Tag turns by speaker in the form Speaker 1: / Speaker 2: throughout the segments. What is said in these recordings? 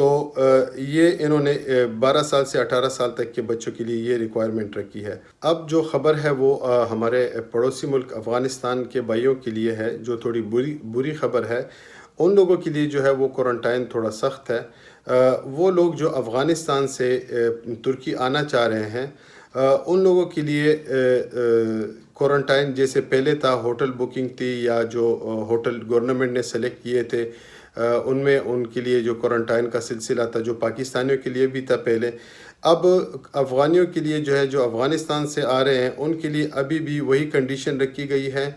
Speaker 1: تو یہ انہوں نے 12 سال سے 18 سال تک کے بچوں کے لیے یہ ریکوائرمنٹ رکھی ہے۔ اب جو خبر ہے وہ ہمارے پڑوسی ملک افغانستان کے بھائیوں کے لیے ہے، جو تھوڑی بری خبر ہے۔ ان لوگوں کے لیے جو ہے وہ کوارنٹائن تھوڑا سخت ہے۔ وہ لوگ جو افغانستان سے ترکی آنا چاہ رہے ہیں، ان لوگوں کے لیے کوارنٹائن جیسے پہلے تھا، ہوٹل بکنگ تھی یا جو ہوٹل گورنمنٹ نے سلیکٹ کیے تھے، ان میں ان کے لیے جو کوارنٹائن کا سلسلہ تھا، جو پاکستانیوں کے لیے بھی تھا پہلے، اب افغانیوں کے لیے جو ہے، جو افغانستان سے آ رہے ہیں، ان کے لیے ابھی بھی وہی کنڈیشن رکھی گئی ہے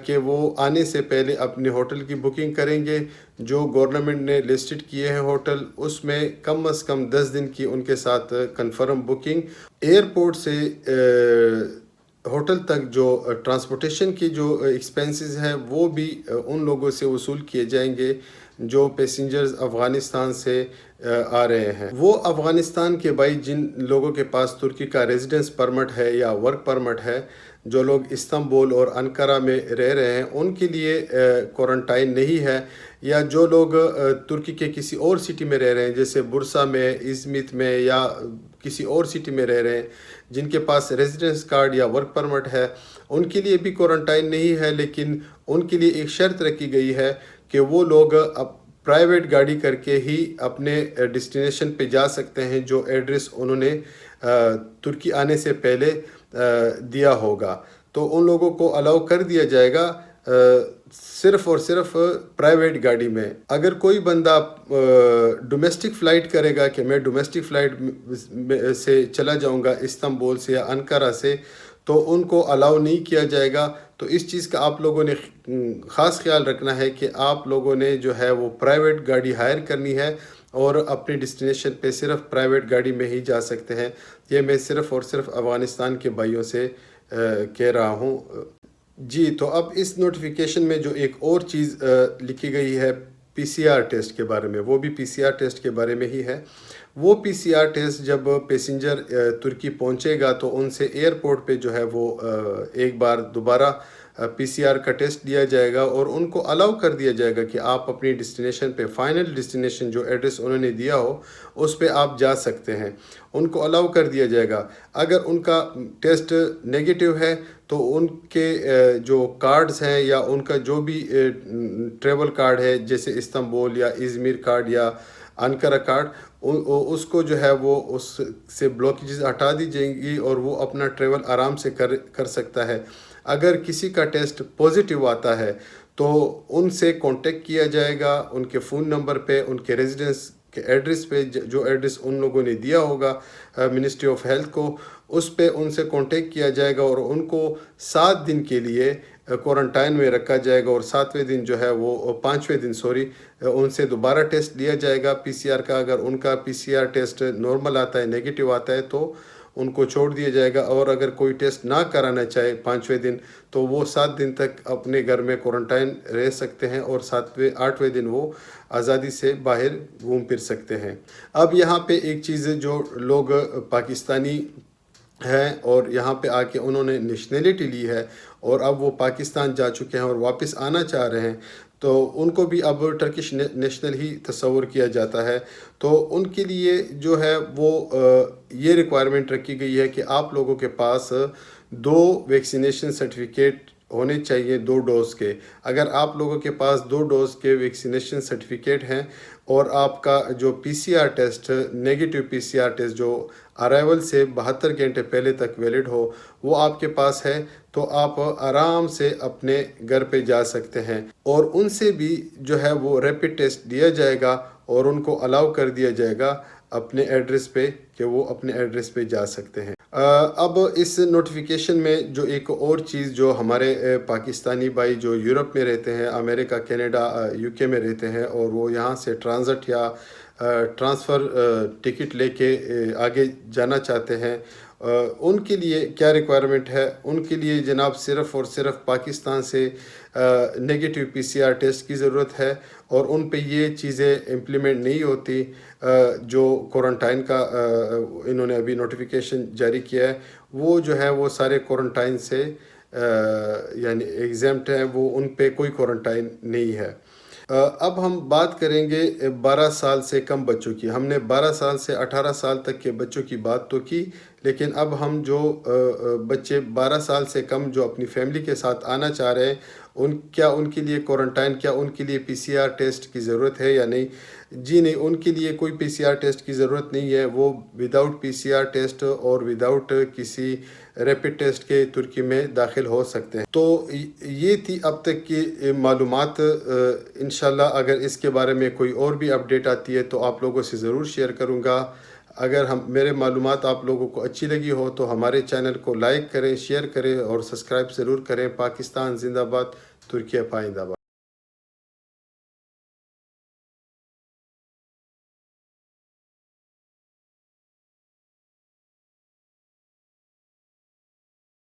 Speaker 1: کہ وہ آنے سے پہلے اپنے ہوٹل کی بکنگ کریں گے۔ جو گورنمنٹ نے لسٹڈ کیے ہیں ہوٹل، اس میں کم از کم 10 دن کی ان کے ساتھ کنفرم بکنگ۔ ایئرپورٹ سے ہوٹل تک جو ٹرانسپورٹیشن کی جو ایکسپینسز ہیں، وہ بھی ان لوگوں سے وصول کیے جائیں گے جو پیسنجرز افغانستان سے آ رہے ہیں۔ وہ افغانستان کے بھائی جن لوگوں کے پاس ترکی کا ریزیڈنس پرمٹ ہے یا ورک پرمٹ ہے، جو لوگ استنبول اور انقرہ میں رہ رہے ہیں، ان کے لیے کوارنٹائن نہیں ہے، یا جو لوگ ترکی کے کسی اور سٹی میں رہ رہے ہیں، جیسے برسا میں، ازمت میں، یا کسی اور سٹی میں رہ رہے ہیں، جن کے پاس ریزیڈنس کارڈ یا ورک پرمٹ ہے، ان کے لیے بھی کوارنٹائن نہیں ہے، لیکن ان کے لیے ایک شرط رکھی گئی ہے کہ وہ لوگ پرائیویٹ گاڑی کر کے ہی اپنے ڈیسٹینیشن پہ جا سکتے ہیں، جو ایڈریس انہوں نے ترکی آنے سے پہلے دیا ہوگا۔ تو ان لوگوں کو الاؤ کر دیا جائے گا صرف اور صرف پرائیویٹ گاڑی میں۔ اگر کوئی بندہ ڈومیسٹک فلائٹ کرے گا کہ میں ڈومیسٹک فلائٹ سے چلا جاؤں گا استنبول سے یا انقرہ سے، تو ان کو الاؤ نہیں کیا جائے گا۔ تو اس چیز کا آپ لوگوں نے خاص خیال رکھنا ہے کہ آپ لوگوں نے جو ہے وہ پرائیویٹ گاڑی ہائر کرنی ہے، اور اپنی ڈیسٹینیشن پہ صرف پرائیویٹ گاڑی میں ہی جا سکتے ہیں۔ یہ میں صرف اور صرف افغانستان کے بھائیوں سے کہہ رہا ہوں۔ جی، تو اب اس نوٹیفیکیشن میں جو ایک اور چیز لکھی گئی ہے پی سی آر ٹیسٹ کے بارے میں، وہ بھی پی سی آر ٹیسٹ کے بارے میں ہی ہے۔ وہ پی سی آر ٹیسٹ جب پیسنجر ترکی پہنچے گا تو ان سے ایئرپورٹ پہ جو ہے وہ ایک بار دوبارہ پی سی آر کا ٹیسٹ دیا جائے گا، اور ان کو الاؤ کر دیا جائے گا کہ آپ اپنی ڈیسٹینیشن پہ، فائنل ڈیسٹینیشن جو ایڈریس انہوں نے دیا ہو اس پہ آپ جا سکتے ہیں۔ ان کو الاؤ کر دیا جائے گا۔ اگر ان کا ٹیسٹ نیگیٹو ہے تو ان کے جو کارڈز ہیں یا ان کا جو بھی ٹریول کارڈ ہے، جیسے استنبول یا ازمیر کارڈ یا انقرہ کارڈ، اس کو جو ہے وہ اس سے بلاکیجز ہٹا دی جائیں گی، اور وہ اپنا ٹریول آرام سے کر سکتا ہے۔ اگر کسی کا ٹیسٹ پازیٹیو آتا ہے تو ان سے کانٹیکٹ کیا جائے گا، ان کے فون نمبر پہ، ان کے ریزیڈنس کے ایڈریس پہ، جو ایڈریس ان لوگوں نے دیا ہوگا منسٹری آف ہیلتھ کو، اس پہ ان سے کانٹیکٹ کیا جائے گا، اور ان کو 7 دن کے لیے کوارنٹائن میں رکھا جائے گا، اور 7ویں دن جو ہے وہ 5ویں دن ان سے دوبارہ ٹیسٹ لیا جائے گا پی سی آر کا۔ اگر ان کا پی سی آر ٹیسٹ نارمل آتا ہے، نیگیٹو آتا ہے، تو ان کو چھوڑ دیا جائے گا، اور اگر کوئی ٹیسٹ نہ کرانا چاہے 5ویں دن، تو وہ 7 دن تک اپنے گھر میں کوارنٹائن رہ سکتے ہیں، اور 8ویں دن وہ آزادی سے باہر گھوم پھر سکتے ہیں۔ اب یہاں پہ ایک چیز ہے، جو لوگ پاکستانی ہیں اور یہاں پہ آ کے انہوں نے نیشنلٹی لی ہے، اور اب وہ پاکستان جا چکے ہیں اور واپس آنا چاہ رہے ہیں، تو ان کو بھی اب ٹرکش نیشنل ہی تصور کیا جاتا ہے۔ تو ان کے لیے جو ہے وہ یہ ریکوائرمنٹ رکھی گئی ہے کہ آپ لوگوں کے پاس 2 ویکسینیشن سرٹیفکیٹ ہونے چاہیے، 2 ڈوز کے۔ اگر آپ لوگوں کے پاس 2 ڈوز کے ویکسینیشن سرٹیفکیٹ ہیں، اور آپ کا جو پی سی آر ٹیسٹ، نیگیٹو پی سی آر ٹیسٹ جو ارائیول سے 72 گھنٹے پہلے تک ویلڈ ہو، وہ آپ کے پاس ہے، تو آپ آرام سے اپنے گھر پہ جا سکتے ہیں، اور ان سے بھی جو ہے وہ ریپڈ ٹیسٹ دیا جائے گا، اور ان کو الاؤ کر دیا جائے گا اپنے ایڈریس پہ کہ وہ اپنے ایڈریس پہ جا سکتے ہیں۔ اب اس نوٹیفیکیشن میں جو ایک اور چیز، جو ہمارے پاکستانی بھائی جو یورپ میں رہتے ہیں، امریکہ، کینیڈا، یو کے میں رہتے ہیں، اور وہ یہاں سے ٹرانزٹ یا ٹرانسفر ٹکٹ لے کے آگے جانا چاہتے ہیں، ان کے لیے کیا ریکوائرمنٹ ہے؟ ان کے لیے جناب صرف اور صرف پاکستان سے نیگیٹو پی سی آر ٹیسٹ کی ضرورت ہے، اور ان پہ یہ چیزیں امپلیمنٹ نہیں ہوتی جو کوارنٹائن کا انہوں نے ابھی نوٹیفیکیشن جاری کیا ہے۔ وہ جو ہے وہ سارے کوارنٹائن سے یعنی ایگزیمپٹ ہیں، وہ ان پہ کوئی کوارنٹائن نہیں ہے۔ اب ہم بات کریں گے 12 سال سے کم بچوں کی. ہم نے 12 سال سے 18 سال تک کے بچوں کی بات تو کی، لیکن اب ہم جو بچے 12 سال سے کم جو اپنی فیملی کے ساتھ آنا چاہ رہے ہیں، کیا ان کے لیے کوارنٹائن، کیا ان کے لیے پی سی آر ٹیسٹ کی ضرورت ہے یا نہیں؟ جی نہیں، ان کے لیے کوئی پی سی آر ٹیسٹ کی ضرورت نہیں ہے. وہ وداؤٹ پی سی آر ٹیسٹ اور وداؤٹ کسی ریپڈ ٹیسٹ کے ترکی میں داخل ہو سکتے ہیں. تو یہ تھی اب تک کی معلومات. انشاءاللہ اگر اس کے بارے میں کوئی اور بھی اپڈیٹ آتی ہے تو آپ لوگوں سے ضرور شیئر کروں گا. اگر میرے معلومات آپ لوگوں کو اچھی لگی ہو تو ہمارے چینل کو لائک کریں، شیئر کریں اور سبسکرائب ضرور کریں. پاکستان زندہ باد، ترکیہ پائندہ باد.